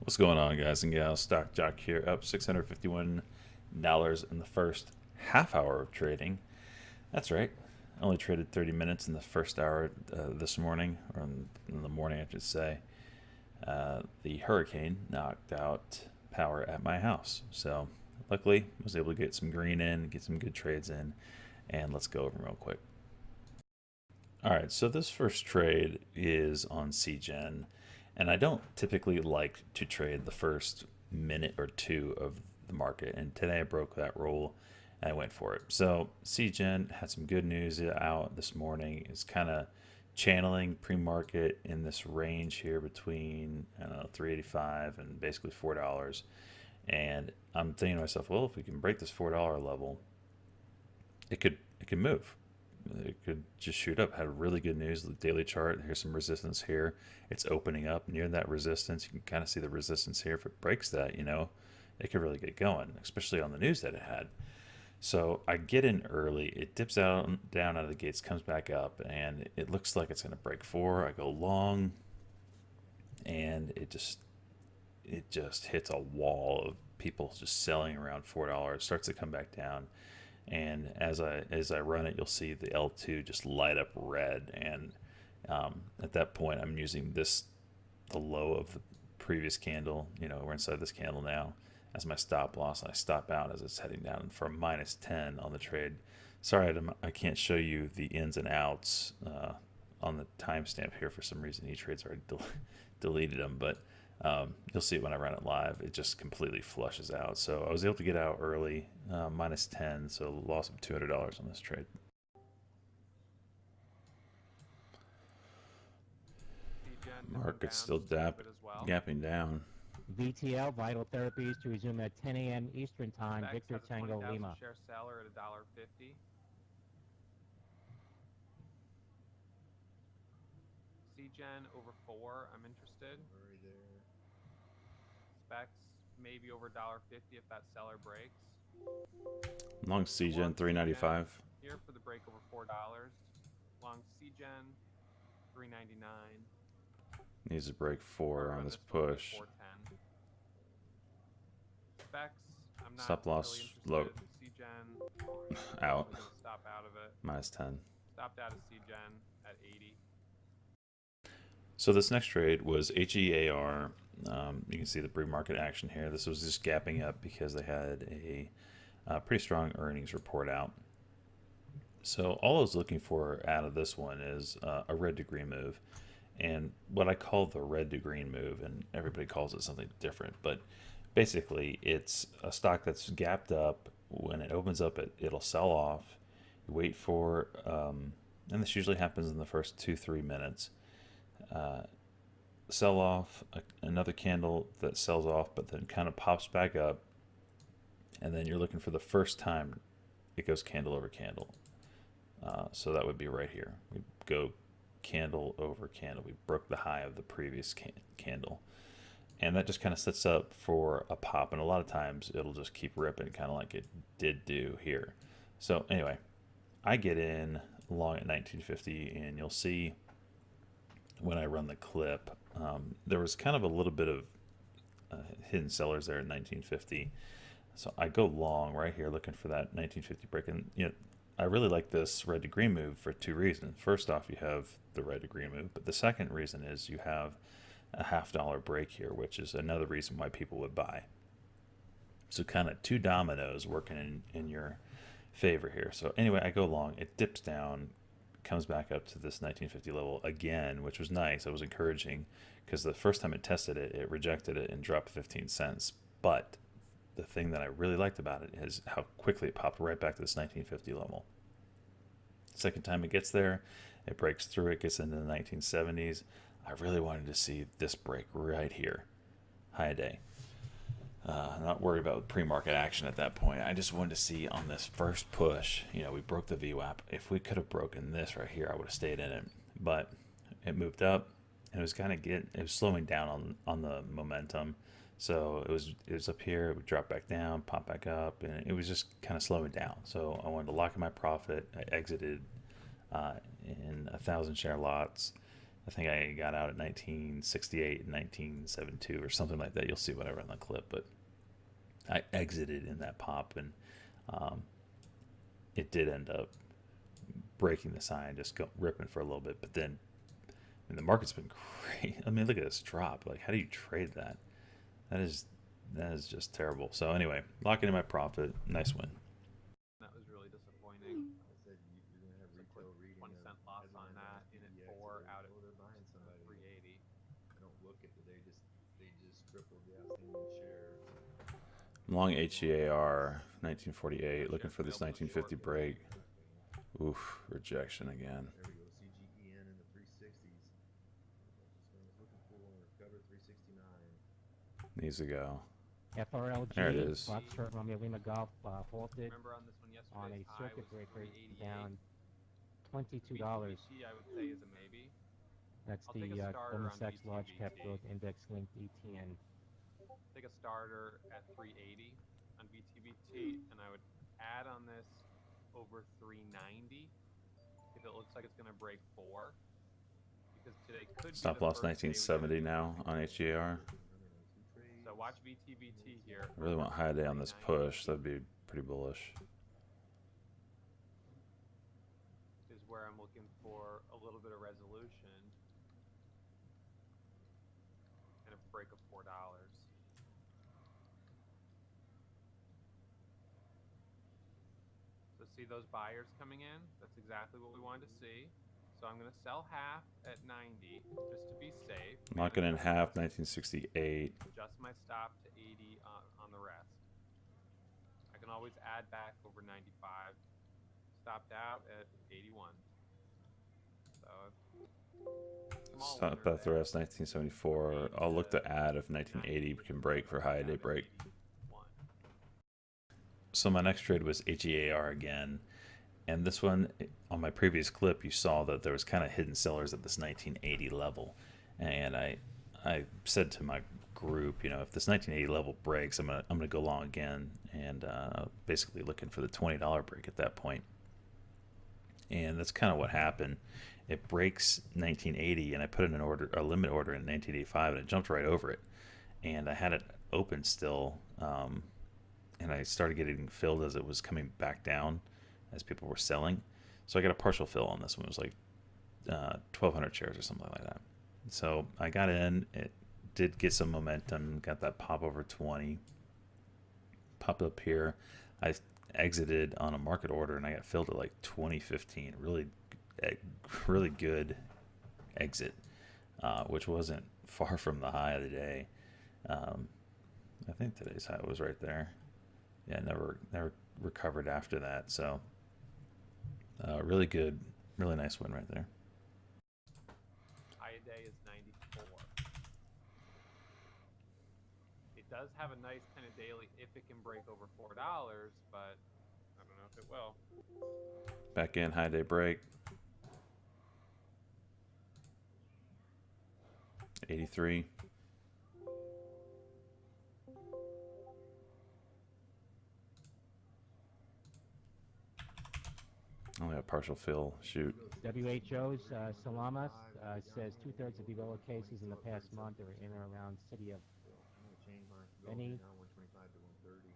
What's going on, guys and gals? Stock Jock here, up $651 in the first half hour of trading. That's right. I only traded 30 minutes in the first hour this morning, or in the morning, I should say. The hurricane knocked out power at my house. So, luckily, I was able to get some green in, get some good trades in, and let's go over them real quick. All right, so this first trade is on CGen, and I don't typically like to trade the first minute or two of the market, and today I broke that rule and I went for it. So CGen had some good news out this morning. It's kind of channeling pre-market in this range here between, I don't know, 385 and basically $4. And I'm thinking to myself, well, if we can break this $4 level, it could move. It could just shoot up. Had really good news. The daily chart, here's some resistance here. It's opening up near that resistance. You can kind of see the resistance here. If it breaks that, it could really get going, especially on the news that it had. So I get in early. It dips out down out of the gates, comes back up, and it looks like it's going to break four. I go long, and it just hits a wall of people just selling around $4. Starts to come back down, and as I run it, you'll see the L2 just light up red. And at that point, I'm using the low of the previous candle. We're inside this candle now as my stop loss. I stop out as it's heading down for a -10 on the trade. Sorry, I can't show you the ins and outs on the timestamp here. For some reason, E-Trade's already deleted them, but you'll see it when I run it live. It just completely flushes out. So I was able to get out early, -10, so loss of $200 on this trade. Market's still gapping down. VTL, Vital Therapies, to resume at 10 a.m. Eastern Time. Victor Tango Lima. Share seller at $1.50. CGen over 4. I'm interested. Right there. Specs maybe over $1.50 if that seller breaks. Long CGen 395. Here for the break over $4. Long CGen 399. Needs to break four on this push. 410. Specs. I'm not Stop loss really low. CGen. Out. Stop out of it. -10. Stopped out of CGen at 80. So this next trade was HEAR. You can see the pre-market action here. This was just gapping up because they had a pretty strong earnings report out. So all I was looking for out of this one is a red to green move. And what I call the red to green move, and everybody calls it something different, but basically it's a stock that's gapped up. When it opens up, it'll sell off. You wait for, and this usually happens in the first 2-3 minutes. Sell off, another candle that sells off, but then kind of pops back up, and then you're looking for the first time it goes candle over candle. So that would be right here. We go candle over candle. We broke the high of the previous candle, and that just kind of sets up for a pop. And a lot of times it'll just keep ripping, kind of like it did do here. So anyway, I get in long at 1950, and you'll see when I run the clip, there was kind of a little bit of hidden sellers there at 1950. So I go long right here looking for that 1950 break. And I really like this red to green move for two reasons. First off, you have the red to green move, but the second reason is you have a $0.50 break here, which is another reason why people would buy. So kind of two dominoes working in your favor here. So anyway, I go long. It dips down, comes back up to this 1950 level again, which was nice. It was encouraging because the first time it tested it, it rejected it and dropped 15 cents. But the thing that I really liked about it is how quickly it popped right back to this 1950 level. Second time it gets there, it breaks through, it gets into the 1970s. I really wanted to see this break right here. High day. I'm not worried about pre-market action at that point. I just wanted to see on this first push, we broke the VWAP. If we could have broken this right here, I would have stayed in it. But it moved up, and it was slowing down on the momentum. So it was up here, it would drop back down, pop back up, and it was just kind of slowing down. So I wanted to lock in my profit. I exited in 1,000 share lots, I think I got out at 1968 and 1972 or something like that. You'll see whatever on the clip, but I exited in that pop, and um, it did end up breaking the sign, just ripping for a little bit. But then, I mean, the market's been great. I mean, look at this drop. Like, how do you trade that? That is just terrible. So anyway, locking in my profit. Nice win. That was really disappointing. I said you're gonna have It's a quick retail reading 20-cent loss on that. In at 4, out at they're buying somebody. 380. I don't look at they just tripled the outstanding shares. Long HEAR 1948. Looking for this 1950 break. Oof, rejection again. There we go. CGEN in the 360s. That's what I was looking for. Cover 369. Needs to go. FRLG, There it is. Foxtrot Romeo Lima Golf halted Remember on this one yesterday, on a high circuit was breaker 388. down $22. BTBT, I would say, is a maybe. That's I'll the take a starter Goldman on Sachs Large Cap BTBT. Growth Index Linked ETN. Take a starter at 380 on BTBT, and I would add on this over 390 if it looks like it's going to break 4. Because today could Stop be the loss first day we get 1970 a now on HEAR. So watch BTBT here. I really want high day on this push. That'd be pretty bullish. Is where I'm looking for a little bit of resolution and a break of $4. So see those buyers coming in? That's exactly what we wanted to see. So I'm going to sell half at 90 just to be safe. Locking in Manage my half risk. 1968. Adjust my stop to 80 on the rest. I can always add back over 95. Stopped out at 81. So small Stop winner at the there. rest 1974. I'll look to add if 1980 can break for high day break. 81. So my next trade was HEAR again. And this one, on my previous clip, you saw that there was kind of hidden sellers at this 1980 level. And I said to my group, you know, if this 1980 level breaks, I'm gonna go long again, and basically looking for the $20 break at that point. And that's kind of what happened. It breaks 1980, and I put in a limit order in 1985, and it jumped right over it. And I had it open still, and I started getting filled as it was coming back down, as people were selling. So I got a partial fill on this one. It was like 1,200 shares or something like that. So I got in. It did get some momentum. Got that pop over 20. Popped up here. I exited on a market order, and I got filled at like 2015. Really good exit, which wasn't far from the high of the day. I think today's high was right there. Yeah, never recovered after that. So really good, really nice win right there. High day is 94. It does have a nice kind of daily if it can break over $4, but I don't know if it will. Back in, high day break. 83. Only a partial fill. Shoot. WHO's Salamas says 2/3 of Ebola cases in the past month are in or around city of I'm gonna change mine. Go Benny. now 125 to 130.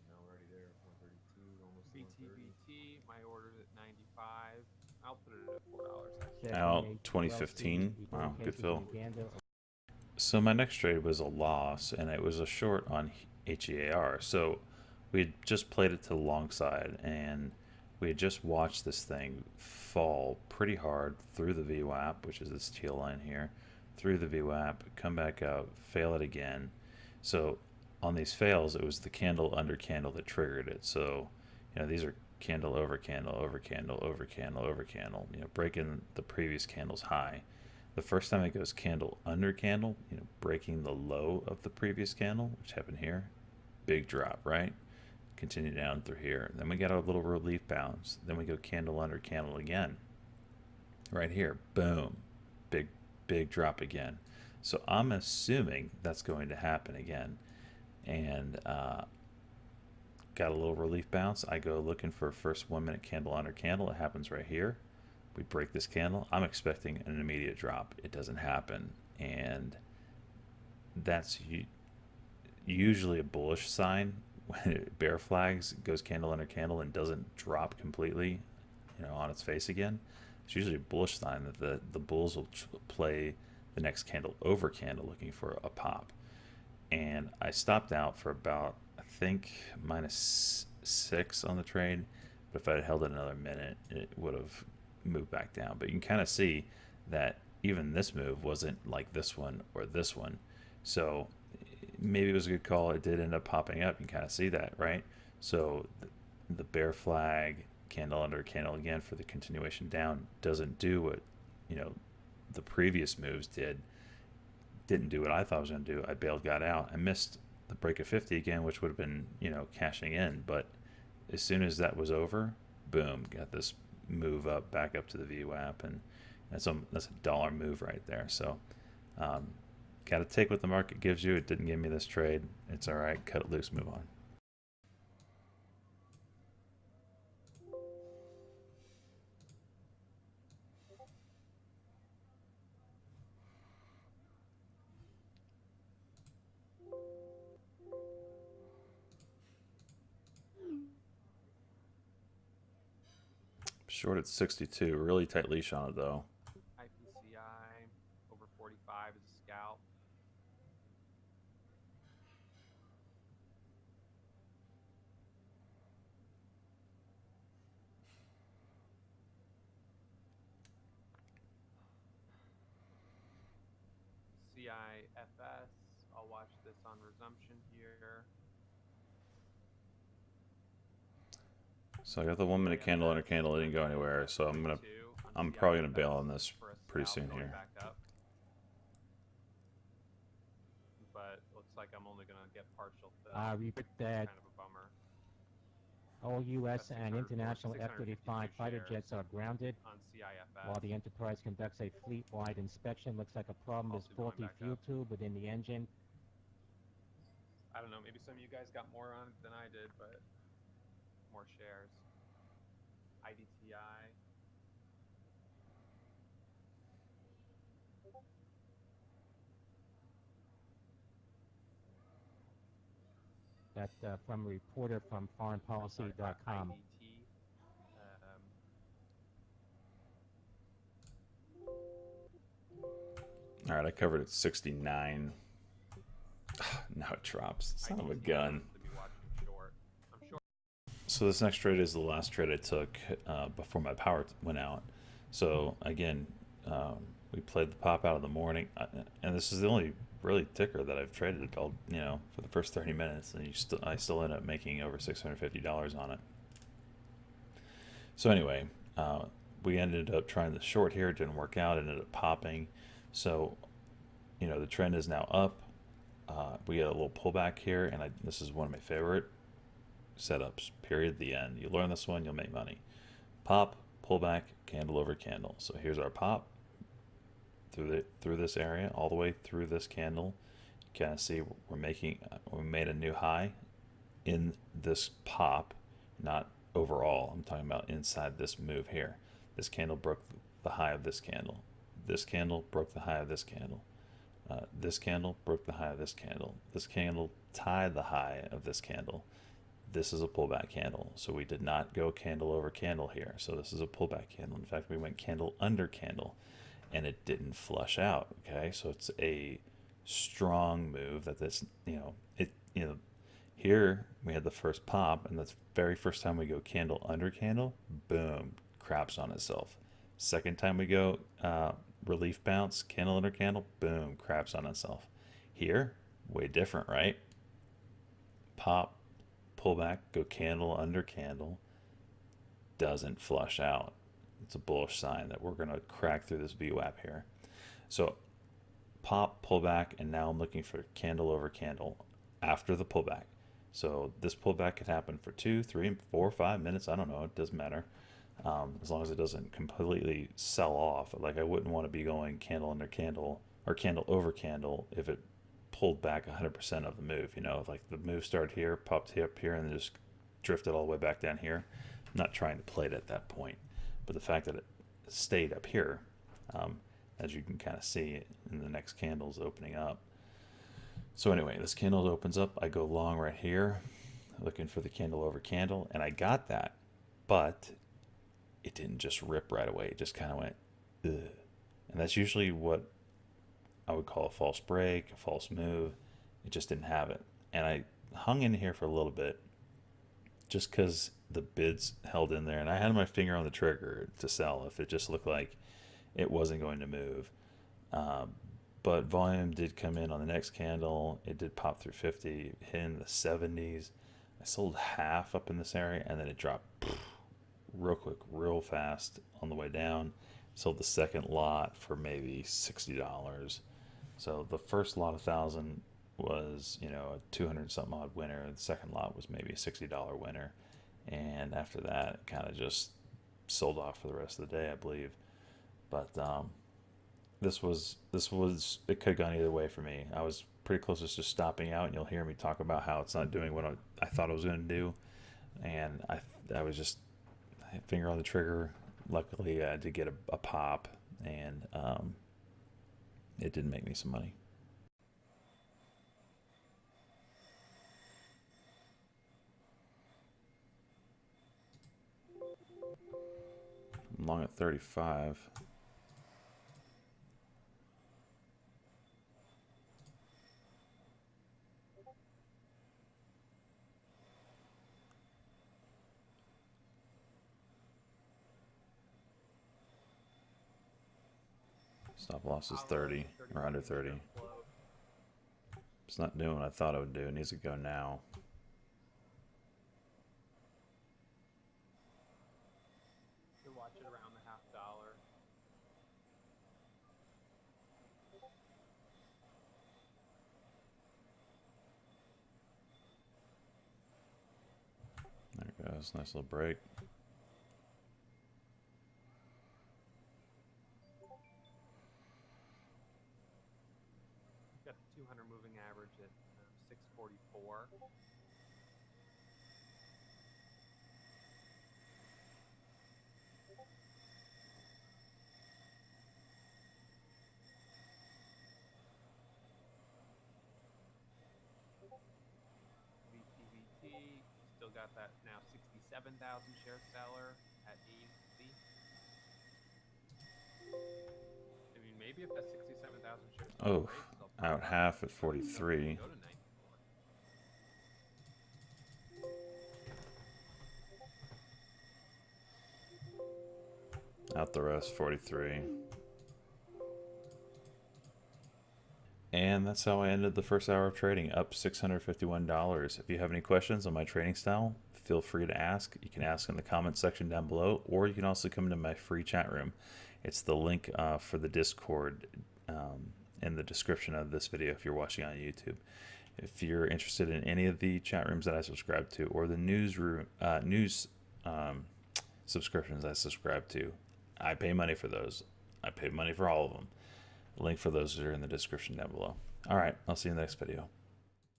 Now we're already there. 132, almost 130. BTBT, my order's at 95. I'll put it at $4 actually. says Out in a 2015. Ebola Wow, good cases in fill. Uganda. So my next trade was a loss, and it was a short on HEAR. So we had just played it to the long side, and we had just watched this thing fall pretty hard through the VWAP, which is this teal line here, through the VWAP, come back out, fail it again. So on these fails, it was the candle under candle that triggered it. So, you know, these are candle over candle over candle over candle over candle, you know, breaking the previous candle's high. The first time it goes candle under candle, you know, breaking the low of the previous candle, which happened here, big drop, right? Continue down through here. Then we got a little relief bounce. Then we go candle under candle again. Right here, boom, big drop again. So I'm assuming that's going to happen again. And got a little relief bounce. I go looking for first 1 minute candle under candle. It happens right here. we break this candle, I'm expecting an immediate drop. It doesn't happen, and that's usually a bullish sign. When it bear flags, goes candle under candle and doesn't drop completely, on its face again. It's usually a bullish sign that the bulls will play the next candle over candle looking for a pop. And I stopped out for about, I think, -6 on the trade. But if I had held it another minute, it would have moved back down. But you can kind of see that even this move wasn't like this one or this one. So maybe it was a good call. It did end up popping up. You can kind of see that, right? So the bear flag, candle under candle again for the continuation down, doesn't do what the previous moves didn't do what I thought it was going to do. I bailed, got out. I missed the break of 50 again, which would have been cashing in. But as soon as that was over, boom, got this move up back up to the VWAP, and that's a dollar move right there. So got to take what the market gives you. It didn't give me this trade. It's all right. Cut it loose, move on. Short at 62. Really tight leash on it, though. IPCI over 45 is a scalp. CIFS, I'll watch this on resumption here. So I got the 1 minute candle under candle. It didn't go anywhere. So I'm probably gonna bail on this pretty soon here. But looks like I'm only gonna get partial fill. We put that Kind of a bummer. all U.S. That's and 600 international 652 F-35 fighter shares jets are grounded on CIFS. while the Enterprise conducts a fleet-wide inspection. Looks like a problem is Also going faulty back fuel up. tube within the engine. I don't know, maybe some of you guys got more on it than I did, but more shares. IDTI. That from a reporter from foreignpolicy.com. IDT. All right, I covered at 69. Now it drops. Son of a gun. To be watching short. I'm sure. So this next trade is the last trade I took before my power went out. So again, we played the pop out of the morning, and this is the only really ticker that I've traded all for the first 30 minutes, and I still end up making over $650 on it. So anyway, we ended up trying the short here. It didn't work out. It ended up popping. So the trend is now up. We get a little pullback here, and this is one of my favorite setups. Period. The end. You learn this one, you'll make money. Pop, pullback, candle over candle. So here's our pop through this area, all the way through this candle. You kind of see we made a new high in this pop, not overall. I'm talking about inside this move here. This candle broke the high of this candle. This candle broke the high of this candle. This candle broke the high of this candle. This candle tied the high of this candle. This is a pullback candle. So we did not go candle over candle here. So this is a pullback candle. In fact, we went candle under candle, and it didn't flush out. Okay, so it's a strong move that this, here we had the first pop, and the very first time we go candle under candle, boom, craps on itself. Second time we go relief bounce, candle under candle, boom, craps on itself. Here, way different, right? Pop, pullback, go candle under candle, doesn't flush out. It's a bullish sign that we're going to crack through this VWAP here. So pop, pullback, and now I'm looking for candle over candle after the pullback. So this pullback could happen for 2, 3, 4, 5 minutes. I don't know. It doesn't matter. As long as it doesn't completely sell off. Like, I wouldn't want to be going candle under candle or candle over candle if it pulled back 100% of the move. Like the move started here, popped up here, and then just drifted all the way back down here. I'm not trying to play it at that point. But the fact that stayed up here, as you can kind of see in the next candles opening up. So anyway, this candle opens up. I go long right here, looking for the candle over candle, and I got that, but it didn't just rip right away. It just kind of went, ugh. And that's usually what I would call a false break, a false move. It just didn't have it. And I hung in here for a little bit just because the bids held in there. And I had my finger on the trigger to sell if it just looked like it wasn't going to move. But volume did come in on the next candle. It did pop through 50, hit in the 70s. I sold half up in this area, and then it dropped real quick, real fast on the way down. Sold the second lot for maybe $60. So the first lot of 1,000 was, you know, a 200 something odd winner. The second lot was maybe a $60 winner, and after that, it kind of just sold off for the rest of the day, I believe. But this was it could have gone either way for me. I was pretty close to just stopping out, and you'll hear me talk about how it's not doing what I thought it was going to do, and I was just finger on the trigger. Luckily, I did get a pop, and it did make me some money. I'm long at 35. Stop loss is 30 or under 30. It's not doing what I thought it would do. It needs to go now. You watch it around the $0.50. There it goes. Nice little break. Got the 200 moving average at 644. VTVT still got that now 67,000 share seller at 80. I mean, maybe if that 67,000 shares Oh, breaks, they'll out half at 43. go to 94. Out the rest, 43. And that's how I ended the first hour of trading, up $651. If you have any questions on my trading style, feel free to ask. You can ask in the comment section down below, or you can also come into my free chat room. It's the link for the Discord in the description of this video if you're watching on YouTube. If you're interested in any of the chat rooms that I subscribe to, or the news subscriptions I subscribe to, I pay money for those. I pay money for all of them. Link for those are in the description down below. All right, I'll see you in the next video.